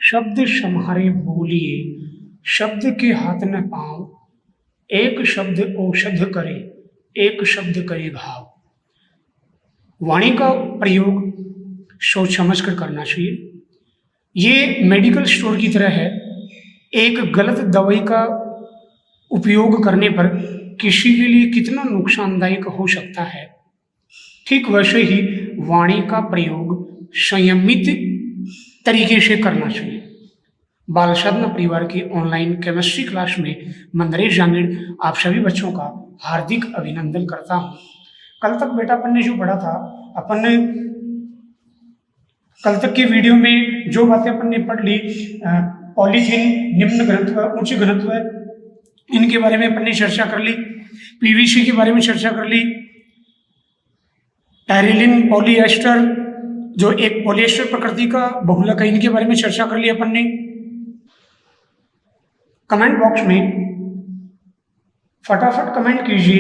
शब्द सम्हारे बोलिए, शब्द के हाथ न पाँव, एक शब्द औषध करे, एक शब्द करे घाव। वाणी का प्रयोग सोच समझ कर करना चाहिए। ये मेडिकल स्टोर की तरह है। एक गलत दवाई का उपयोग करने पर किसी के लिए कितना नुकसानदायक हो सकता है, ठीक वैसे ही वाणी का प्रयोग संयमित तरीके से करना चाहिए। बाल साधना परिवार की ऑनलाइन केमिस्ट्री क्लास में मंदरेश जांगीड़ आप सभी बच्चों का हार्दिक अभिनंदन करता हूँ। कल तक बेटा अपन ने जो पढ़ा था, अपन ने कल तक की वीडियो में जो बातें अपन ने पढ़ ली, पॉलीथीन निम्न घनत्व उच्च घनत्व, इनके बारे में अपन ने चर्चा कर ली। पीवीसी के बारे में चर्चा कर ली। टायरिलिन पॉलीएस्टर जो एक पॉलीएस्टर प्रकृति का बहुलक है, इनके बारे में चर्चा कर ली अपन ने। कमेंट बॉक्स में फटाफट कमेंट कीजिए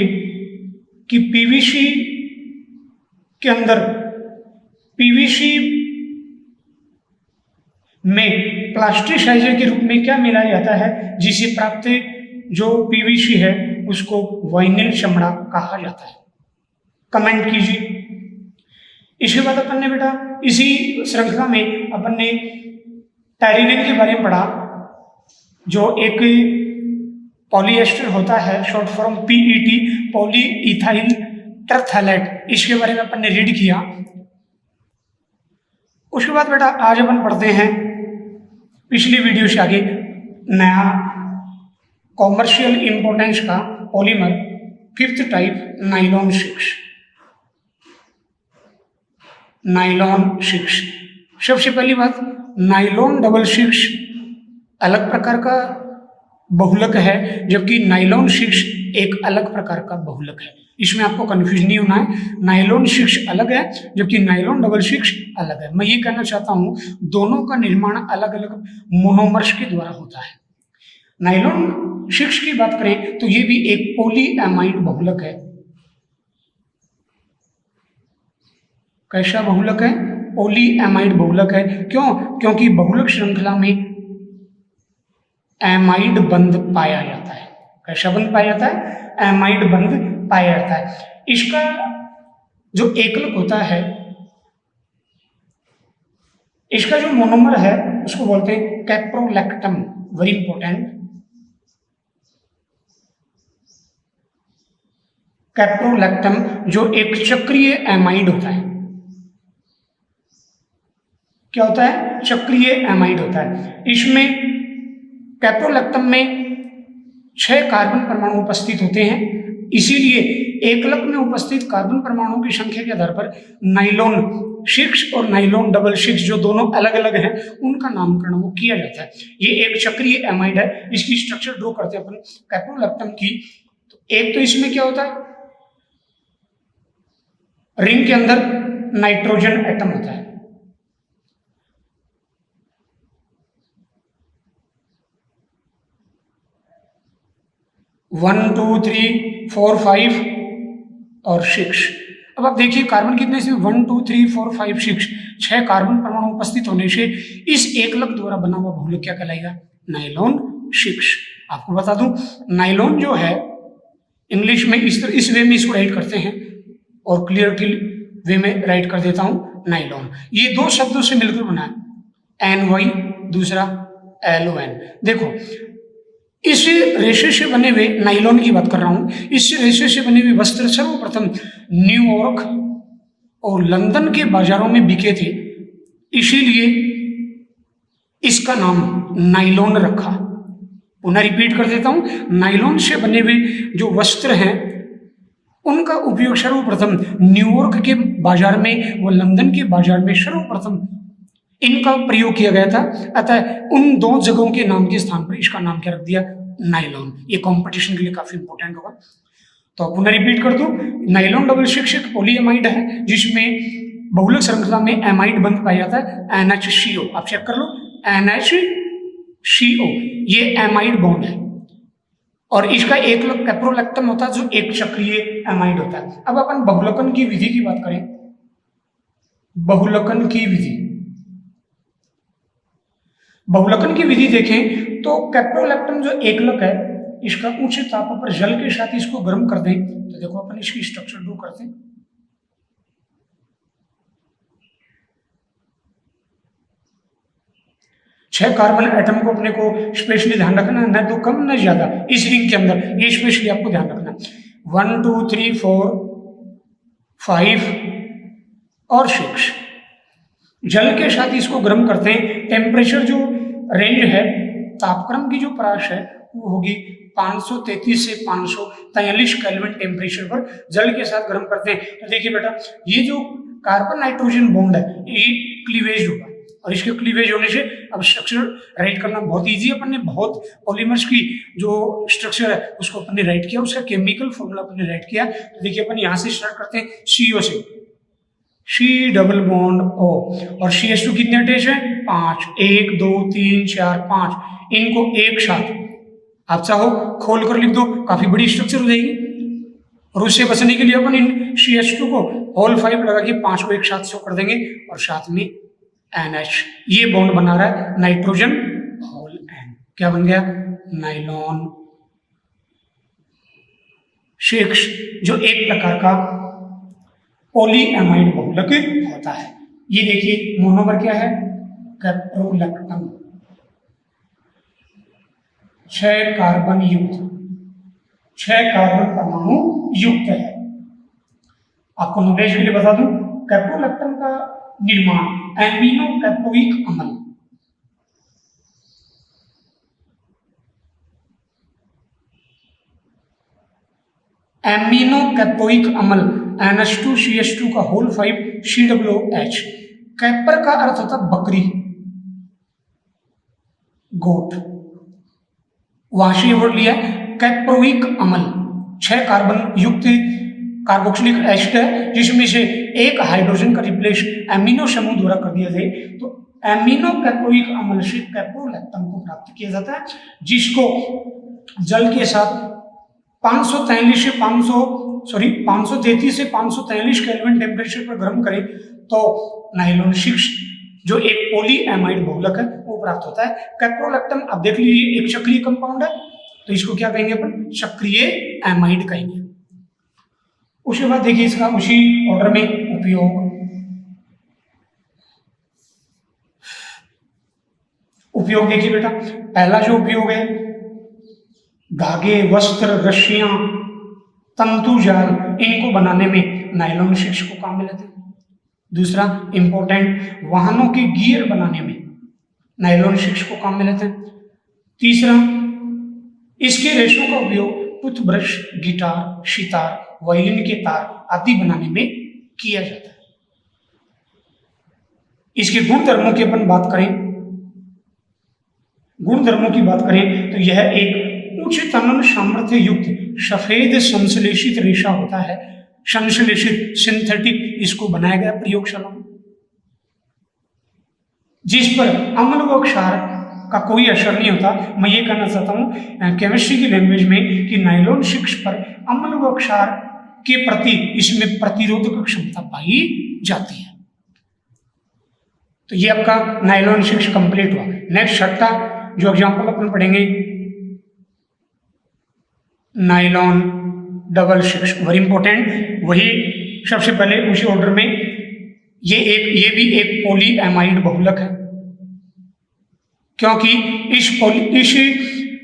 कि पीवीसी के अंदर, पीवीसी में प्लास्टिसाइजर के रूप में क्या मिलाया जाता है, जिसे प्राप्त जो पीवीसी है उसको वाइनिल चमड़ा कहा जाता है। कमेंट कीजिए। इसके बाद अपन ने बेटा इसी श्रृंखला में अपन ने टायरिलिन के बारे में पढ़ा, जो एक पॉलीएस्टर होता है, शॉर्ट फॉर्म पीईटी, पॉलीइथाइल टरथैलेट। इसके बारे में अपन ने रीड किया। उसके बाद बेटा आज अपन पढ़ते हैं पिछली वीडियो से आगे नया कॉमर्शियल इंपोर्टेंस का polymer 5th type nylon 6। Nylon 6 सबसे पहली बात, नाइलॉन 66 अलग प्रकार का बहुलक है, जबकि नाइलॉन 6 एक अलग प्रकार का बहुलक है। इसमें आपको कंफ्यूज नहीं होना है। नाइलॉन 6 अलग है जबकि नाइलॉन 66 अलग है। मैं ये कहना चाहता हूँ दोनों का निर्माण अलग अलग मोनोमर्स के द्वारा होता है। नाइलॉन 6 की बात करें तो ये भी एक पॉलीएमाइड बहुलक है। कैसा बहुलक है? पॉलीएमाइड बहुलक है। क्यों? क्योंकि बहुलक श्रृंखला में एमाइड बंध पाया जाता है। कैसा बंध पाया जाता है? एमाइड बंध पाया जाता है। इसका जो एकलक होता है, इसका जो मोनोमर है उसको बोलते हैं कैप्रोलैक्टम। वेरी इंपॉर्टेंट, कैप्रोलैक्टम जो एक चक्रीय एमाइड होता है। क्या होता है? चक्रीय एमाइड होता है। इसमें कैप्रोलैक्टम में 6 कार्बन परमाणु उपस्थित होते हैं। इसीलिए एकलक में उपस्थित कार्बन परमाणुओं की संख्या के आधार पर नाइलॉन 6 और नाइलॉन 66 जो दोनों अलग अलग हैं उनका नामकरण वो किया जाता है। ये एक चक्रीय एमाइड है। इसकी स्ट्रक्चर ड्रॉ करते हैं अपन कैप्रोलैक्टम की। तो एक तो इसमें क्या होता है, रिंग के अंदर नाइट्रोजन एटम होता है। वन, 2, 3, 4, 5 और 6। अब आप देखिए कार्बन कितने से 1, 2, 3, 4, 5, 6 6 कार्बन परमाणु उपस्थित होने से इस एकलक द्वारा बना हुआ बहुलक क्या कहलाएगा? नाइलॉन 6। आपको बता दूं नाइलॉन जो है इंग्लिश में इस वे में इसको राइट करते हैं और क्लियर वे में राइट कर देता हूं नाइलॉन। ये 2 शब्दों से मिलकर बना है, NY, दूसरा LON। देखो इस रेशे से बने हुए नाइलॉन की बात कर रहा हूं। इस रेशे से बने हुए वस्त्र सर्वप्रथम न्यूयॉर्क और लंदन के बाजारों में बिके थे, इसीलिए इसका नाम नाइलॉन रखा। पुनः रिपीट कर देता हूं, नाइलॉन से बने हुए जो वस्त्र हैं उनका उपयोग सर्वप्रथम न्यूयॉर्क के बाजार में व लंदन के बाजार में सर्वप्रथम इनका प्रयोग किया गया था। अतः उन 2 जगहों के नाम के स्थान पर इसका नाम क्या रख दिया? नाइलॉन। ये कंपटीशन के लिए काफी इंपॉर्टेंट होगा। तो पुनः रिपीट कर दूं, नाइलॉन 66 एक पॉलीएमाइड है जिसमें बहुलक श्रृंखला में एमाइड बंध पाया जाता है, NHCO। आप चेक कर लो, NHCO ये एमाइड बॉन्ड है। और इसका एकलक कैप्रोलैक्टम होता है जो एक चक्रीय एमाइड होता है। अब अपन बहुलकन की विधि की बात करें, बहुलकन की विधि बहुलकन की विधि देखें तो कैप्रोलैक्टम जो एकलक है, इसका उच्च ताप पर जल के साथ इसको गर्म कर दें तो देखो अपन इसकी स्ट्रक्चर ड्रॉ करते हैं। छह कार्बन एटम को अपने को स्पेशली ध्यान रखना, न तो कम न ज्यादा इस रिंग के अंदर, ये स्पेशली आपको ध्यान रखना। 1 2 3 4 5 और 6 जल के साथ इसको गर्म करते हैं। टेम्परेचर जो रेंज है, तापक्रम की जो परास है वो होगी 533 से 543 केल्विन टेम्परेचर पर जल के साथ गर्म करते हैं। तो देखिए बेटा, ये जो कार्बन नाइट्रोजन बॉन्ड है ये क्लीवेज होगा, और इसके क्लीवेज होने से अब स्ट्रक्चर राइट करना बहुत इजी है। अपन ने बहुत पॉलीमर्स की जो स्ट्रक्चर है उसको अपन ने राइट किया, उसका केमिकल फॉर्मूला अपन ने राइट किया। तो देखिए अपन यहाँ से स्टार्ट करते हैं CO से, C डबल बॉन्ड O, और CH2 कितने अटैच है? 5, 1 2 3 4 5, इनको एक साथ आप चाहो खोल कर लिख दो, काफी बड़ी स्ट्रक्चर हो जाएगी। और उससे बचने के लिए अपन इन CH2 को होल 5 लगा के 5 को एक साथ शो कर देंगे, और साथ में NH, ये बॉन्ड बना रहा है नाइट्रोजन होल N, क्या बन गया? नाइलॉन 6, जो एक प्रकार का पॉलीएमाइड बहुलक होता है। ये देखिए मोनोमर क्या है? कैप्रोलैक्टम, 6 कार्बन युक्त, 6 कार्बन परमाणु युक्त है। आपको नॉलेज के लिए बता दूं, कैप्रोलैक्टम का निर्माण एमिनो कैप्रोइक अम्ल, एमिनो कैप्रोइक अम्ल NH2CH2 का होल 5 COOH। कैपर का अर्थ होता बकरी, गोट, वहां से वर्ड लिया कैप्रोइक अम्ल। 6 कार्बन युक्त कार्बोक्सिलिक एसिड है, जिसमें से एक हाइड्रोजन का रिप्लेस एमिनो समूह द्वारा कर दिया जाए तो एमिनो कैप्रोइक अम्ल से कैप्रोलैक्टम को प्राप्त किया जाता है, जिसको जल के साथ 533 से 543 केल्विन टेम्परेचर पर गर्म करें तो नाइलॉन 6 जो एक पॉलीएमाइड बहुलक है वो प्राप्त होता है। कैप्रोलैक्टम अब देख लीजिए एक चक्रीय कंपाउंड है, तो इसको क्या कहेंगे अपन? चक्रीय एमाइड कहेंगे। उसके बाद देखिए इसका उसी ऑर्डर में उपयोग देखिए बेटा, पहला जो उपयोग है धागे, वस्त्र, रस्सियां, तंतु जाल, इनको बनाने में नायलॉन 6 को काम में लेते हैं। दूसरा इंपॉर्टेंट, वाहनों के गियर बनाने में नायलॉन 6 को काम में लेते हैं। तीसरा, इसके रेशों का उपयोग टूथब्रश, गिटार, सितार, वायलिन के तार आदि बनाने में किया जाता है। इसके गुणधर्मों की अपन बात करें, तो यह एक उच्च तनन सामर्थ्य युक्त सफेद संश्लेषित रेशा होता है। संश्लेषित सिंथेटिक इसको बनाया गया प्रयोगशाला में, जिस पर अम्ल व क्षार का कोई असर नहीं होता। मैं ये कहना चाहता हूँ केमिस्ट्री की लैंग्वेज में कि नायलॉन 6 पर अम्ल व क्षार के प्रति इसमें प्रतिरोधक क्षमता पाई जाती है। तो ये आपका नायलॉन 6 कंप्लीट हुआ। नेक्स्ट छठा जो एग्जांपल अपन पढ़ेंगे, नायलॉन 6, वेरी इंपॉर्टेंट। वही सबसे पहले उसी ऑर्डर में ये भी एक पॉलीएमाइड बहुलक है, क्योंकि इस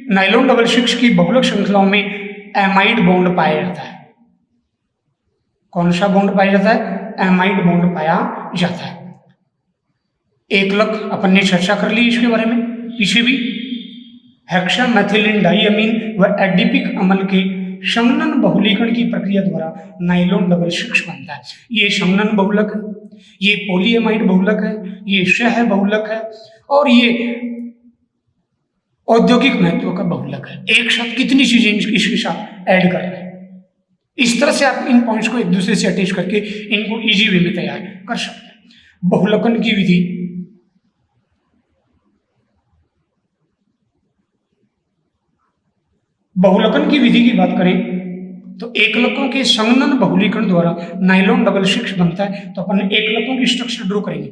नायलॉन 6 की बहुलक श्रृंखलाओं में एमाइड बॉन्ड पाया जाता है। कौन सा बॉन्ड पाया जाता है? एमाइड बॉन्ड पाया जाता है। एकलक अपन ने चर्चा कर ली इसके बारे में। इसे भी हेक्सामेथिलीन डाइअमीन व एडिपिक अम्ल के संघनन बहुलीकरण की प्रक्रिया द्वारा नायलॉन 6 बनता है। ये संघनन बहुलक है, ये पॉलीएमाइड बहुलक है, ये सह बहुलक है, और ये औद्योगिक महत्व का बहुलक है। एक साथ कितनी चीजें इसके साथ ऐड कर रहे हैं। इस तरह से आप इन पॉइंट्स को एक दूसरे से अटैच करके इनको इजी वे में तैयार कर सकते हैं। बहुलकन की विधि, बहुलकन की विधि की बात करें तो एकलकों के संघनन बहुलीकरण द्वारा नायलॉन 6 बनता है। तो अपन एकलकों की स्ट्रक्चर ड्रॉ करेंगे।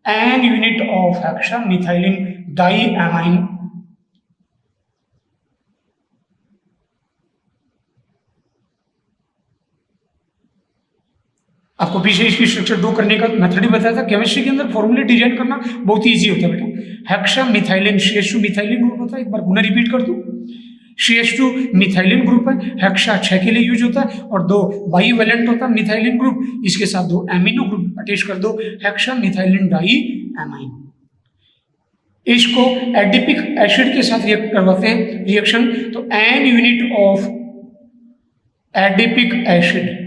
An unit of hexamethylene diamine. आपको पीछे इसकी स्ट्रक्चर ड्रॉ करने का मेथड ही बताया था। केमिस्ट्री के अंदर फॉर्मूले डिजाइन करना बहुत ईजी होता है बेटा। Hexa methylene CH2 methylene group होता है, एक बार पुनः रिपीट कर दूं, CH2 मिथाइलिन ग्रुप है, हेक्सा 6 के लिए यूज होता है और 2 बाईवेलेंट होता है मिथाइलिन ग्रुप, इसके साथ 2 एमिनो ग्रुप अटैच कर दो, हेक्सा मिथाइलिन डाई एमाइन। इसको एडिपिक एसिड के साथ रिएक्ट करवाते हैं रिएक्शन, तो an unit of adipic acid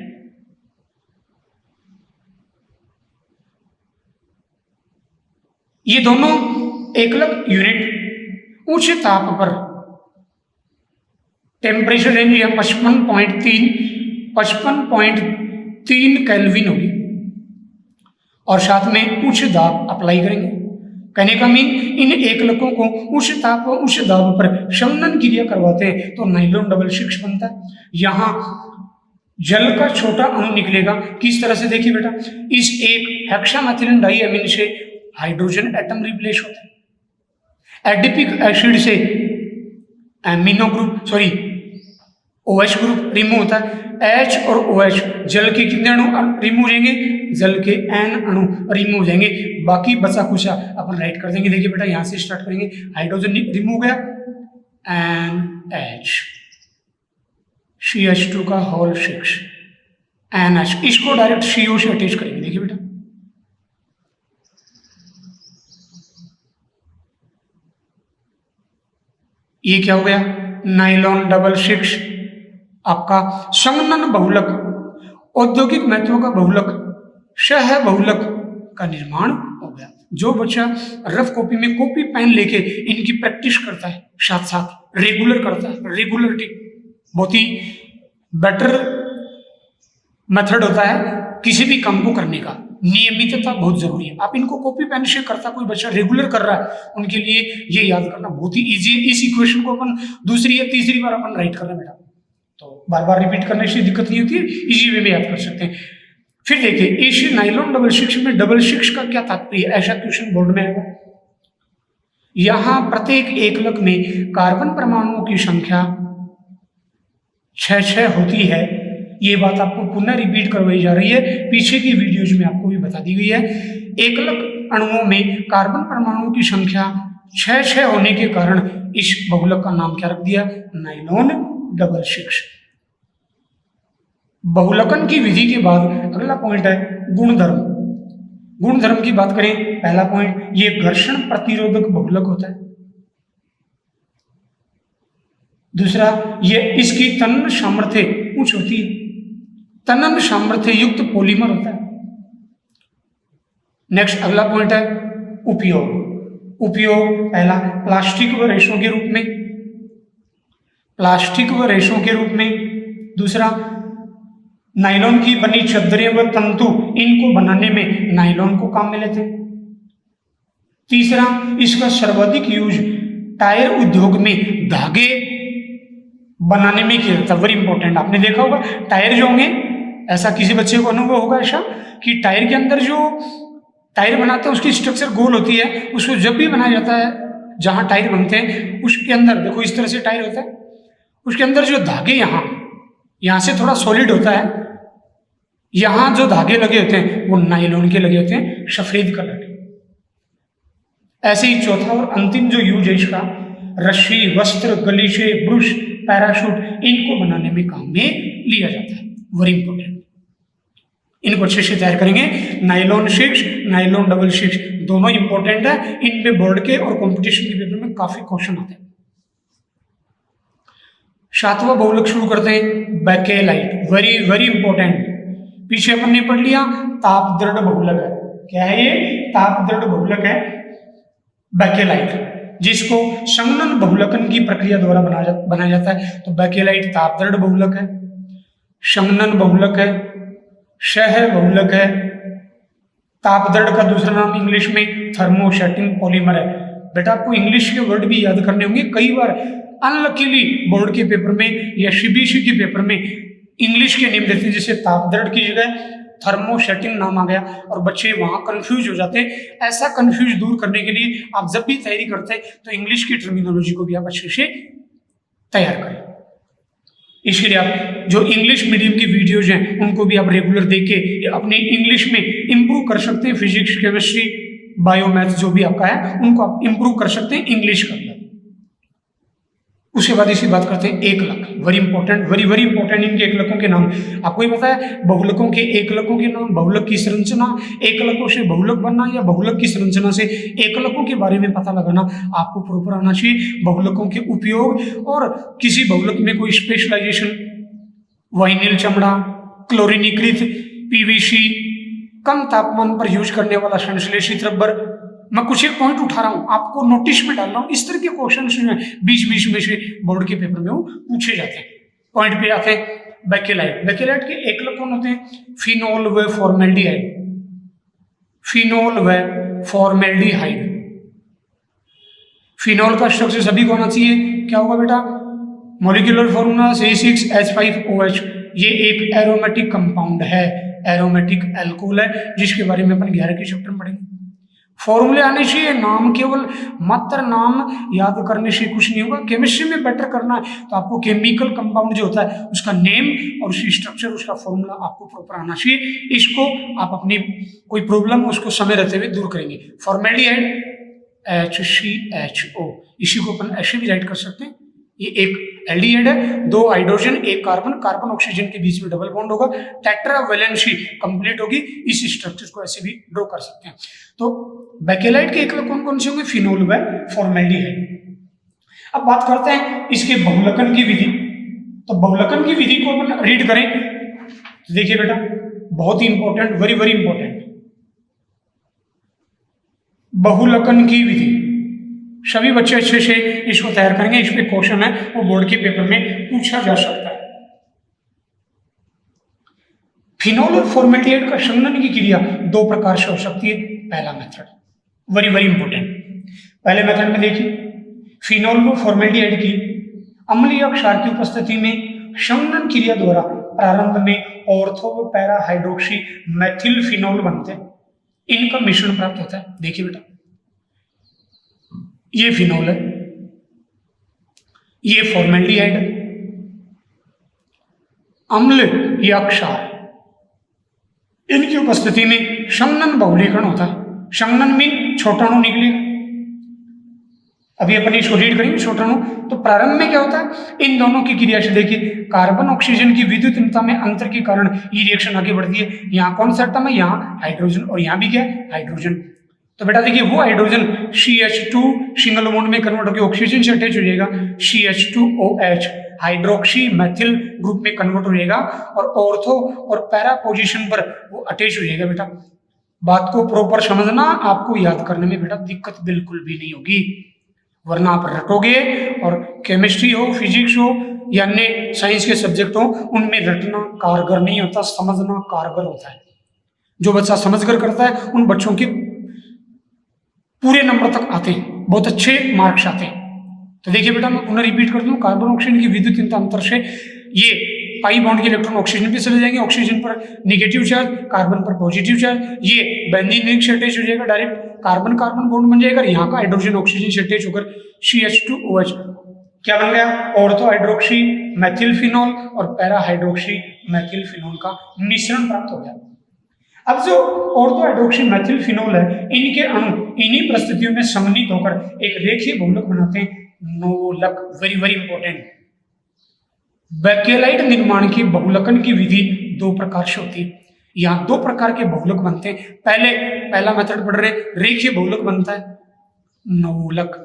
ये दोनों एकलक यूनिट उच्च ताप पर टेम्परेचर रेंज या 55.3 केल्विन होगी और साथ में उच्च दाब अप्लाई करेंगे। कहने का मीन इन एकलकों को उच्च ताप व उच्च दाब पर शमनन क्रिया करवाते हैं तो नाइलॉन डबल 6 बनता है। यहाँ जल का छोटा अणु निकलेगा, किस तरह से देखिए बेटा, इस एक हेक्सामेथिलिन डाईएमीन से हाइड्रोजन एटम रिप्लेस होता है, एडिपिक एसिड से amino group OH group remove होता है, H और OH जल के कितने अणु रिमूव जाएंगे, जल के N अणु रिमूव जाएंगे, बाकी बचा कुचा अपन राइट कर देंगे। देखिए बेटा यहां से स्टार्ट करेंगे, हाइड्रोजन रिमूव गया NH CH2 का होल 6 NH, इसको डायरेक्ट CO से अटैच करेंगे। देखिए बेटा ये क्या हो गया, नाइलॉन डबल 6 आपका संघनन बहुलक, औद्योगिक महत्व का बहुलक, सह बहुलक का निर्माण हो गया। जो बच्चा रफ कॉपी में कॉपी पेन लेके इनकी प्रैक्टिस करता है, साथ साथ रेगुलर करता है, रेगुलरिटी बहुत ही बेटर मेथड होता है किसी भी काम को करने का, नियमितता बहुत जरूरी है। आप इनको कॉपी पेन से करता कोई बच्चा रेगुलर कर रहा है, उनके लिए ये याद करना बहुत ही इजी है। इस इक्वेशन को अपन दूसरी या तीसरी बार अपन राइट कर रहे हैं बेटा, तो बार बार रिपीट करने से दिक्कत नहीं होती है, इजी वे में याद कर सकते हैं। फिर देखिए इस नाइलॉन डबल 6 में डबल 6 का क्या तात्पर्य, ऐसा क्वेश्चन बोर्ड में आएगा। यहां प्रत्येक एकलक में कार्बन परमाणुओं की संख्या 6 होती है। ये बात आपको पुनः रिपीट करवाई जा रही है, पीछे की वीडियोज में आपको भी बता दी गई है। एकलक अणुओं में कार्बन परमाणुओं की संख्या 6 होने के कारण इस बहुलक का नाम क्या रख दिया, नाइलॉन डबल 6। बहुलकन की विधि के बाद अगला पॉइंट है गुणधर्म। गुणधर्म की बात करें, पहला पॉइंट ये घर्षण प्रतिरोधक बहुलक होता है। दूसरा ये इसकी तनन सामर्थ्य उच्च होती है, तनन सामर्थ्य युक्त पॉलीमर होता है। नेक्स्ट अगला पॉइंट है उपयोग। उपयोग पहला प्लास्टिक व रेशों के रूप में, प्लास्टिक व रेशों के रूप में। दूसरा नायलॉन की बनी चद्दरें व तंतु, इनको बनाने में नायलॉन को काम में लेते हैं। तीसरा इसका सर्वाधिक यूज टायर उद्योग में धागे बनाने में किया जाता है, वेरी इंपॉर्टेंट। आपने देखा होगा टायर जो होंगे, ऐसा किसी बच्चे को अनुभव होगा ऐसा कि टायर के अंदर जो टायर बनाते हैं उसकी स्ट्रक्चर गोल होती है, उसको जब भी बनाया जाता है जहां टायर बनते हैं उसके अंदर देखो इस तरह से टायर होता है, उसके अंदर जो धागे यहाँ से थोड़ा सॉलिड होता है, यहाँ जो धागे लगे होते हैं वो नायलॉन के लगे होते हैं, सफेद कलर के। ऐसे ही चौथा और अंतिम जो यूज है इसका, रस्सी, वस्त्र, गलीचे, ब्रुश, पैराशूट, इनको बनाने में काम में लिया जाता है, वेरी इंपॉर्टेंट। इनको अच्छे से तैयार करेंगे। नायलॉन 6, नायलॉन डबल 6 दोनों इंपॉर्टेंट है, इन पे बोर्ड के और कंपटीशन के पेपर में काफी क्वेश्चन आते हैं। सातवां बहुलक शुरू करते हैं, बैकेलाइट, वेरी वेरी इंपॉर्टेंट। पीछे अपन ने पढ़ लिया ताप दृढ़ बहुलक है, क्या है ये, ताप दृढ़ बहुलक है बैकेलाइट, जिसको संघनन बहुलकन की प्रक्रिया द्वारा बनाया जाता है। तो बैकेलाइट ताप दृढ़ बहुलक है, संघनन बहुलक है, सह बहुलक है। ताप दृढ़ का दूसरा नाम इंग्लिश में थर्मोसेटिंग पॉलीमर है। बेटा आपको इंग्लिश के वर्ड भी याद करने होंगे, कई बार अनलकीली बोर्ड के पेपर में या सीबीएसई के पेपर में इंग्लिश के नेम देते हैं, जैसे ताप दृढ़ की जगह थर्मोसेटिंग नाम आ गया और बच्चे वहां कंफ्यूज हो जाते हैं। ऐसा कंफ्यूज दूर करने के लिए आप जब भी तैयारी करते हैं तो इंग्लिश की टर्मिनोलॉजी को भी आप अच्छे से तैयार करें। इसके लिए आप जो इंग्लिश मीडियम की वीडियोज हैं उनको भी आप रेगुलर देख के अपने इंग्लिश में इंप्रूव कर सकते हैं। फिजिक्स, केमिस्ट्री, बायो, मैथ्स जो भी आपका है उनको आप इंप्रूव कर सकते हैं इंग्लिश का। उसके बाद इसी बात करते हैं एकलक, very important, very very important इनके एकलकों के नाम। आपको ही पता है बहुलकों के एकलकों के नाम, बहुलक की संरचना, एकलकों से बहुलक बनना या बहुलक की संरचना से एकलकों के बारे में पता लगाना आपको प्रॉपर आना चाहिए। बहुलकों के उपयोग और किसी बहुलक में कोई स्पेशलाइजेशन, वाइनिल चमड़ा, क्लोरीनीकृत पीवीसी, कम तापमान पर यूज करने वाला संश्लेषित रबर। मैं कुछ एक पॉइंट उठा रहा हूं, आपको नोटिस में डाल रहा हूं। इस तरह के क्वेश्चन बीच बीच में से बोर्ड के पेपर में वो पूछे जाते हैं। पॉइंट पे आते हैं बेकेलाइट। बेकेलाइट के एकलक कौन होते हैं? फिनोल व फॉर्मेल्डिहाइड, फिनोल व फॉर्मेल्डिहाइड। फिनोल का स्ट्रक्चर सभी को आना चाहिए। क्या होगा बेटा? Molecular formula C6H5OH। ये एक एरोमेटिक कंपाउंड है, एरोमेटिक एल्कोहल है, जिसके बारे में अपन 11 के चैप्टर में पढ़ेंगे। फॉर्मूले आने चाहिए, नाम केवल मात्र नाम याद करने से कुछ नहीं होगा। केमिस्ट्री में बेटर करना है तो आपको केमिकल कंपाउंड जो होता है उसका नेम और उसकी स्ट्रक्चर, उसका फॉर्मूला आपको प्रॉपर आना चाहिए। इसको आप अपनी कोई प्रॉब्लम उसको समय रहते हुए दूर करेंगे। फॉर्मेल्डिहाइड HCHO, इसी को अपन ऐसे भी राइट कर सकते हैं। ये एक एल्डिहाइड है, 2 हाइड्रोजन 1 कार्बन, कार्बन ऑक्सीजन के बीच में डबल बॉन्ड होगा, टेट्रावैलेंसी कंप्लीट होगी। इस स्ट्रक्चर को ऐसे भी ड्रॉ कर सकते हैं। तो बेकेलाइट के एकलक कौन कौन से होंगे? फिनोल व फॉर्मेल्डिहाइड। अब बात करते हैं इसके बहुलकन की विधि। तो बहुलकन की विधि को अपन रीड करें तो देखिए बेटा, बहुत ही इंपॉर्टेंट, वेरी वेरी इंपॉर्टेंट, बहुलकन की विधि। सभी बच्चे अच्छे से इसको तैयार करेंगे। इस पे क्वेश्चन है वो बोर्ड के पेपर में पूछा जा सकता है। फिनोल और फॉर्मेल्डिहाइड का संघनन की क्रिया 2 प्रकार से हो सकती है। पहला मेथड, वेरी वेरी इंपॉर्टेंट, पहले मेथड में देखिए, फिनोल व फॉर्मेल्डिहाइड की अम्लीय क्षार की उपस्थिति में संघनन क्रिया द्वारा प्रारंभ में ऑर्थो व पैरा हाइड्रोक्सी मेथिल फिनोल बनते हैं। इनका मिश्रण प्राप्त होता है। देखिए बेटा, ये फिनोल है, ये फॉर्मेल्डिहाइड है। अम्ल या क्षार, इनकी उपस्थिति में संघनन बहुलीकरण होता है। संघनन मीन छोटा अणु निकलेगा। अभी अपन इसको रीड करेंगे छोटा अणु। तो प्रारंभ में क्या होता है? इन दोनों की क्रिया से देखिए, कार्बन ऑक्सीजन की विद्युतीयता में अंतर के कारण ये रिएक्शन आगे बढ़ती है। यहाँ कौन सा एटम है? यहाँ हाइड्रोजन, और यहाँ भी क्या है? हाइड्रोजन। तो बेटा देखिए, वो हाइड्रोजन CH2 सिंगल बॉन्ड में कन्वर्ट होकर ऑक्सीजन से अटैच हो जाएगा, CH2OH हाइड्रोक्सी मैथिल ग्रुप में कन्वर्ट हो जाएगा और ऑर्थो और पैरा पोजीशन पर वो अटैच हो जाएगा। बेटा बात को प्रॉपर समझना, आपको याद करने में बेटा दिक्कत बिल्कुल भी नहीं होगी, वरना आप रटोगे। और केमिस्ट्री हो, फिजिक्स हो या अन्य साइंस के सब्जेक्ट हो, उनमें रटना कारगर नहीं होता, समझना कारगर होता है। जो बच्चा समझकर करता है उन बच्चों के पूरे नंबर तक आते हैं, बहुत अच्छे मार्क्स आते हैं। तो देखिए बेटा, मैं पुनः रिपीट कर दूं, कार्बन ऑक्सीजन की विद्युतीयता अंतर से ये पाई बॉन्ड के इलेक्ट्रॉन ऑक्सीजन पे चले जाएंगे, ऑक्सीजन पर नेगेटिव चार्ज, कार्बन पर पॉजिटिव चार्ज, ये बेंजीन रिंग से अटैच हो जाएगा, डायरेक्ट कार्बन कार्बन बॉन्ड बन जाएगा। यहाँ का हाइड्रोजन ऑक्सीजन से अटैच होकर CH2OH क्या बन गया? ऑर्थो हाइड्रोक्सी मैथिल फिनोल और पैरा हाइड्रोक्सी मैथिल फिनोल का मिश्रण प्राप्त हो गया। अब जो ऑर्थो हाइड्रोक्सी मैथिल फिनोल है, इनके अणु इन्हीं परिस्थितियों में समन्वित होकर एक रेखीय बहुलक बनाते हैं, नोलक। वेरी वेरी इंपॉर्टेंट, बेकेलाइट निर्माण की बहुलकन की विधि 2 प्रकार से होती है। यहाँ 2 प्रकार के बहुलक बनते हैं। पहला मेथड पढ़ रहे, रेखीय बहुलक बनता है नोलक।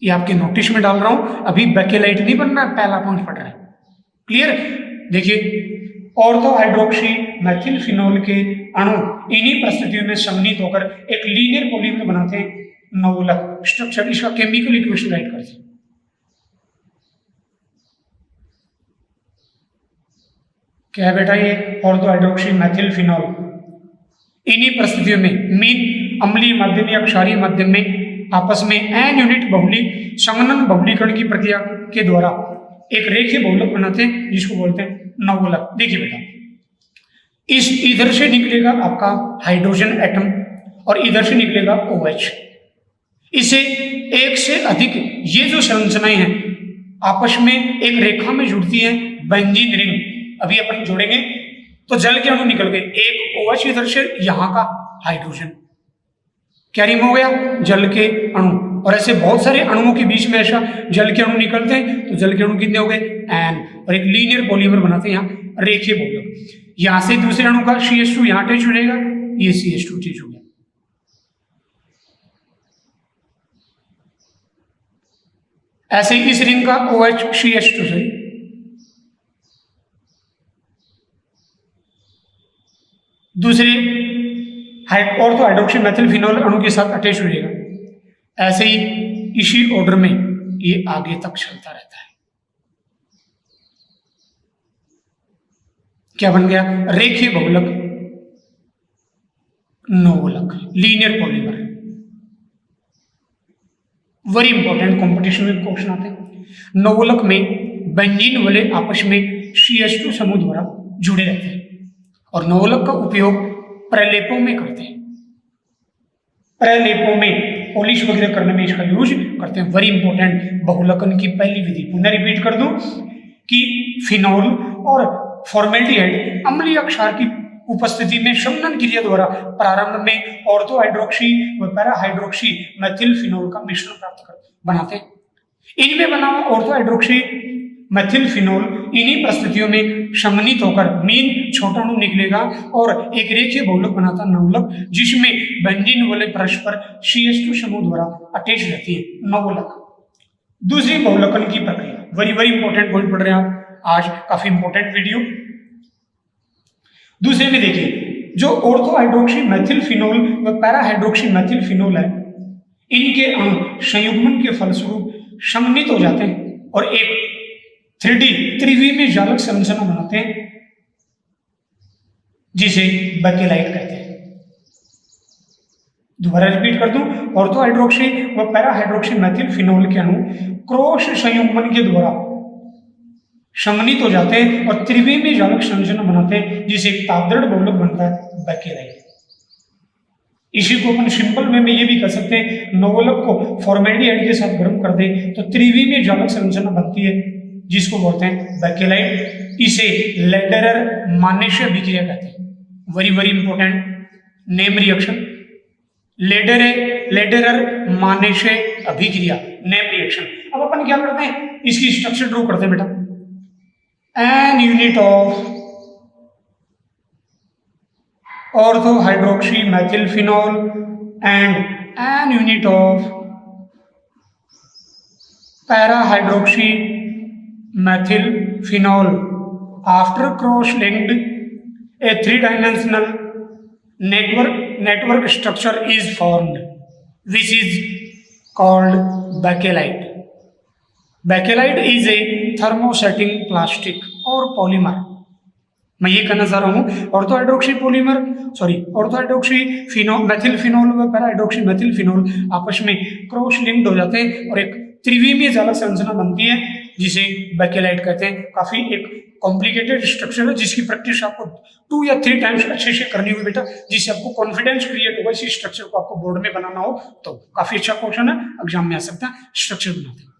ये आपके नोटिस में डाल रहा हूं, अभी बेकेलाइट नहीं बन रहा है, पहला पॉइंट पढ़ रहे हैं। क्लियर? देखिए, ऑर्थो हाइड्रोक्सी मैथिल फिनोल के अणु इन्हीं परिस्थितियों में समन्वित होकर एक लीनियर पॉलीमर बनाते हैं, नोलक। स्ट्रक्चर, इसका केमिकल इक्वेशन राइट करते हैं। क्या है बेटा? ये ऑर्थो हाइड्रोक्सी मैथिल फिनोल इन्हीं परिस्थितियों में, मीन अम्लीय माध्यम या क्षारीय माध्यम में आपस में एन यूनिट बहुली संघनन बहुलीकरण की प्रक्रिया के द्वारा एक रेखीय बहुलक बनाते हैं, जिसको बोलते हैं नोलक। देखिए बेटा, इस इधर से निकलेगा आपका हाइड्रोजन एटम और इधर से निकलेगा OH। इसे एक से अधिक ये जो संरचनाएं हैं आपस में एक रेखा में जुड़ती हैं, बेंजीन रिंग। अभी अपन जोड़ेंगे तो जल के अणु निकल गए, एक OH इधर से, यहां का हाइड्रोजन, क्या रिंग हो गया, जल के अणु। और ऐसे बहुत सारे अणुओं के बीच में ऐसा जल के अणु निकलते हैं, तो जल के अणु कितने हो गए, N। और एक लीनियर पॉलीमर बनाते हैं यहाँ रेखीय बहुलक। यहां से दूसरे अणु का CH2 यहां अटैच हो जाएगा, ये CH2 अटैच हो गया। ऐसे इस रिंग का OH CH2 सही, दूसरे ऑर्थो हाइड्रोक्सी मेथिल फिनोल अणु के साथ अटैच हो जाएगा। ऐसे ही इसी ऑर्डर में ये आगे तक चलता रहता है। क्या बन गया, रेखीय बहुलक, novolac, linear polymer. Very important, competition में क्वेश्चन आते हैं। नोवलक में बेंजीन वाले आपस में CH2 समूह द्वारा जुड़े रहते हैं और नोवलक का उपयोग प्रलेपों में करते हैं, प्रलेपों में पॉलिश वगैरह करने में इसका यूज करते हैं। वेरी इंपॉर्टेंट, बहुलकन की पहली विधि पुनः रिपीट कर दूं कि फिनोल और फॉर्मेल्डिहाइड अम्लीय क्षार की उपस्थिति में शमनन क्रिया द्वारा प्रारंभ में ऑर्थो हाइड्रोक्सी व पैरा हाइड्रोक्सी मेथिल फिनोल का मिश्रण प्राप्त कर बनाते हैं। इनमें बना हुआ ऑर्थो हाइड्रोक्सी मेथिल फिनोल इन्हीं परिस्थितियों में सम्मिलित होकर मीन छोटा अणु निकलेगा और एक रेखीय बहुलक बनाता नवलक, जिसमें बेंजीन वाले परस्पर CH2 समूह द्वारा अटैच रहती है, नवलक। दूसरी बहुलकन की प्रक्रिया, वेरी वेरी इंपॉर्टेंट पॉइंट पढ़ रहे हैं आप आज, काफी इंपॉर्टेंट वीडियो। दूसरे में देखिए, जो ऑर्थो हाइड्रोक्सी मेथिल फिनोल व पैरा हाइड्रोक्सी मेथिल फिनोल है, इनके अणु संयुग्मन के फलस्वरूप सम्मिलित हो जाते हैं और एक 3D त्रिविमीय जालक संरचना बनाते हैं जिसे बेकेलाइट कहते हैं। दोबारा रिपीट कर दूं, ऑर्थो हाइड्रोक्सी व पैरा हाइड्रोक्सी मेथिल फिनोल के अणु क्रॉस संयुग्मन के द्वारा सम्मिलित हो जाते हैं और त्रिविमीय जालक संरचना बनाते हैं जिसे एक तापदृढ़ बहुलक बनता है, बेकेलाइट। इसी को अपन सिंपल वे में ये भी कर सकते हैं, नोवलक को फॉर्मेल्डिहाइड के साथ गर्म कर दें तो त्रिविमीय जालक संरचना बनती है जिसको बोलते हैं बेकेलाइट। इसे लेडरर मानेशय अभिक्रिया कहते हैं। Very very important name reaction, Lederer Manasse अभिक्रिया, नेम रिएक्शन। अब अपन क्या करते हैं, इसकी स्ट्रक्चर ड्रॉ करते हैं बेटा। An unit of ortho hydroxy methyl phenol and an unit of para hydroxy methyl phenol after cross linked a three-dimensional network structure is formed which is called bakelite. Bakelite is a thermosetting plastic or polymer। मैं ये कहना चाह रहा हूँ, ortho hydroxy polymer ortho hydroxy methyl phenol व para hydroxy methyl phenol आपस में cross linked हो जाते हैं और एक त्रिविमीय जालक संरचना बनती है जिसे बेकेलाइट कहते हैं। काफी एक कॉम्प्लिकेटेड स्ट्रक्चर है जिसकी प्रैक्टिस आपको 2 या 3 टाइम्स अच्छे से करनी होगी बेटा, जिससे आपको कॉन्फिडेंस क्रिएट होगा। इसी स्ट्रक्चर को आपको बोर्ड में बनाना हो तो काफी अच्छा क्वेश्चन है, एग्जाम में आ सकता है। स्ट्रक्चर बनाते हैं,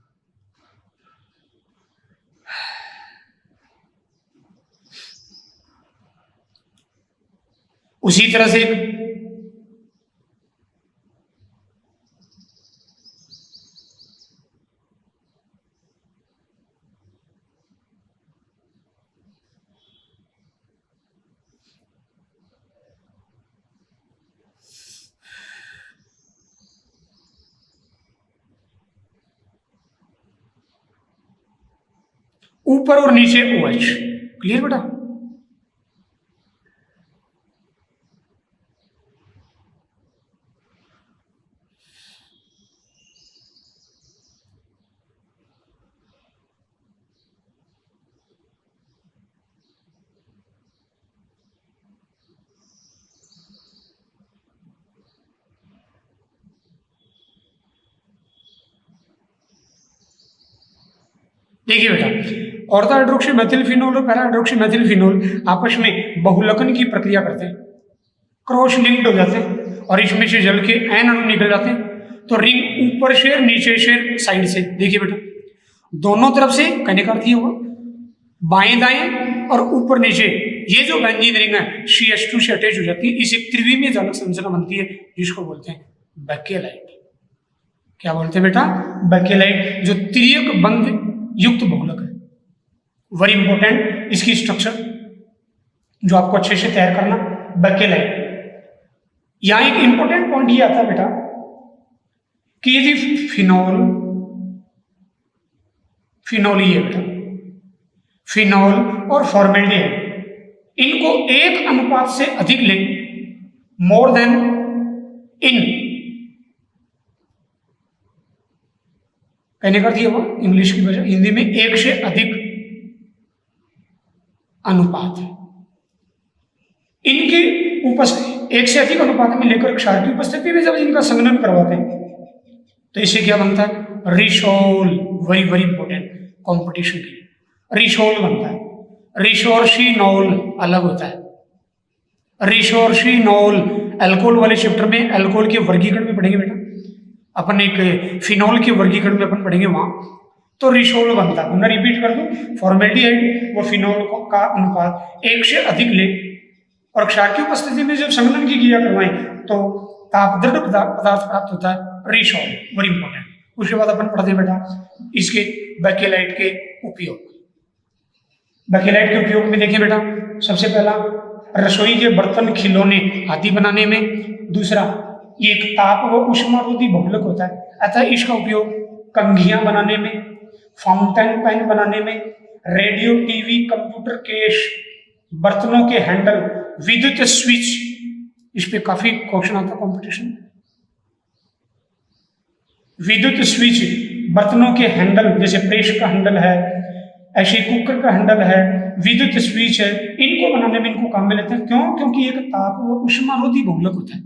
उसी तरह से ऊपर और नीचे OH। क्लियर बेटा? देखिए बेटा, ऑर्थो हाइड्रोक्सी मेथिल फिनोल और पैरा हाइड्रोक्सी मेथिल फिनोल आपस में बहुलकन की प्रक्रिया करते हैं, क्रॉस लिंक्ड हो जाते हैं और इसमें से जल के एन अणु निकल जाते हैं। तो रिंग ऊपर से नीचे से साइड से, देखिए बेटा दोनों तरफ से कहने का अर्थ ये होगा बाएं दाएं और ऊपर नीचे, ये जो बेंजीन रिंग है CH2 से अटैच हो जाती है, इसे त्रिविमीय जालक संरचना बनती है जिसको बोलते हैं बेकेलाइट। क्या बोलते हैं बेटा? बेकेलाइट, जो त्रियक बंध युक्त बहुलक है। वेरी इंपॉर्टेंट इसकी स्ट्रक्चर जो आपको अच्छे से तैयार करना, बेकेलाइट। यहां एक इंपॉर्टेंट पॉइंट ये आता है बेटा कि यदि फिनोल ही है बेटा, फिनोल और फॉर्मेल्डिहाइड इनको एक अनुपात से अधिक ले, मोर देन इन, कहने का दिया हुआ इंग्लिश की वजह, हिंदी में एक से अधिक अनुपात है इनकी उपस्थिति, एक से अधिक अनुपात में लेकर क्षार की उपस्थिति में जब इनका संघनन करवाते हैं तो इसे क्या बनता है? Ri Sol. Very very important competition के लिए रिसोल बनता है। रिसोर्सिनोल अलग होता है। रिसोर्सिनोल अल्कोहल वाले चैप्टर में अल्कोहल के वर्गीकरण में पढ़ेंगे बेटा, अपन एक फिनोल के वर्गीकरण में अपन पढ़ेंगे वहां, तो रिसोल बनता है। मैं रिपीट कर दूं, फॉर्मेल्डिहाइड व फिनोल का अनुपात एक से अधिक ले और क्षार की उपस्थिति में जब संघनन की क्रिया करवाएं तो तापदृढ़ पदार्थ प्राप्त होता है, रिसोल। Very important. उसके बाद अपन पढ़ते बेटा इसके बेकेलाइट के उपयोग। बेकेलाइट के उपयोग में देखिए बेटा, सबसे पहला रसोई के बर्तन खिलौने आदि बनाने में, दूसरा ये एक ताप व उष्मारोधी बहुलक होता है, अतः इसका उपयोग कंघियां बनाने में, फाउंटेन पेन बनाने में, रेडियो टीवी कंप्यूटर केस, बर्तनों के हैंडल, विद्युत स्विच, इस पे काफी क्वेश्चन आता है कंपटीशन। विद्युत स्विच, बर्तनों के हैंडल जैसे प्रेस का हैंडल है, ऐसे कुकर का हैंडल है, विद्युत स्विच है, इनको बनाने में इनको काम में लेते हैं। क्यों? क्योंकि एक ताप व उष्मारोधी बहुलक होता है।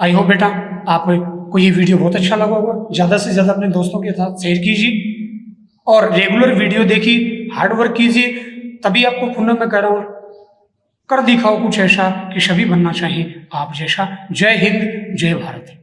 आई होप बेटा आपको ये वीडियो बहुत अच्छा लगा होगा। ज़्यादा से ज़्यादा अपने दोस्तों के साथ शेयर कीजिए और रेगुलर वीडियो देखिए, हार्ड वर्क कीजिए, तभी आपको पुनः मैं कह रहा हूँ कर दिखाओ कुछ ऐसा कि सभी बनना चाहिए आप जैसा। जय हिंद, जय भारत।